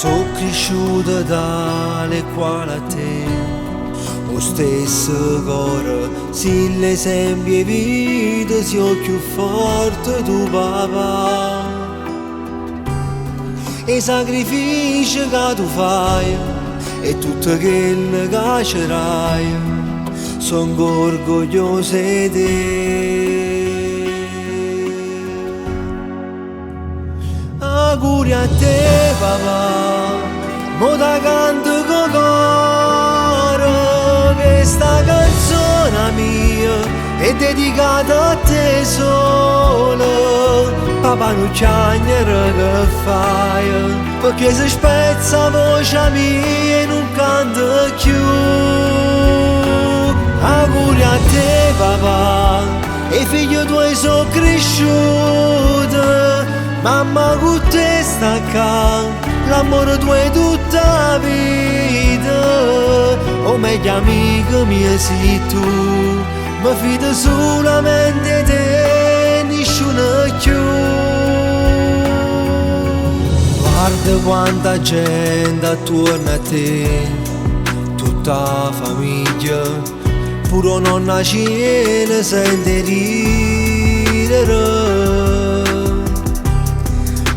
So cresciuto dalle quali a te lo stesso cuore, se l'esempio vita sia più forte tu papà. E i sacrifici che tu fai e tutto quello che facerai, sono orgoglioso di te. Auguri a te papà, mo da canto con coro, questa canzone mia è dedicata a te solo. Papà non c'è niente che fai, perché se spezza la voce mia e non canta più. Auguri a te papà, e figlio tuoi sono cresciuti, mamma con te sta qua, l'amore tuo è tutta la vita. O meglio amico mio sei tu, mi fido solamente di te, nessuno più. Guarda quanta gente attorno a te, tutta la famiglia, pure nonna cena sente ridere.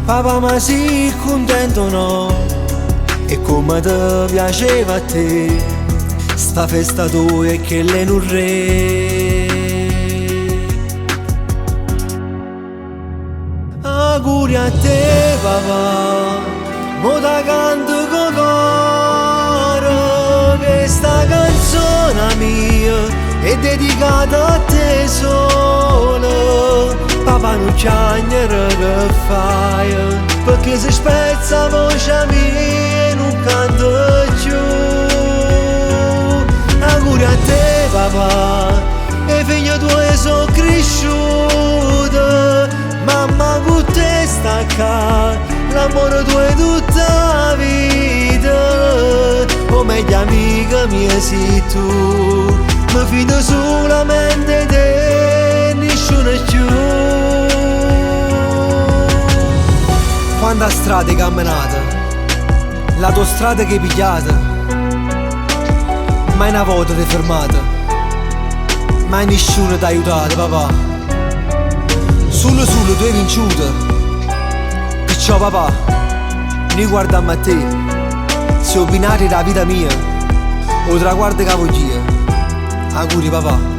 Papà ma sei contento no? E come ti piaceva a te sta festa tua e che lei non re. Auguri a te papà, mo da canto con coro, questa canzone mia è dedicata a te solo. Papà non c'è niente che fai, perché se spezza la voce mia e non canto più. Auguri a te papà, e figlio tuoi sono cresciuti, mamma con te sta qua, l'amore tuo è tutta la vita. O meglio amica mia sei tu, mi fido solamente di te, nessuno più. Quanta strada camminate, l'autostrada che pigliate, mai una volta ti fermate, mai nessuno ti ha aiutato papà. Solo tu hai vinciuto, perciò papà, noi guardiamo a te, sei binari della vita mia, o traguardo che voglio. Auguri papà.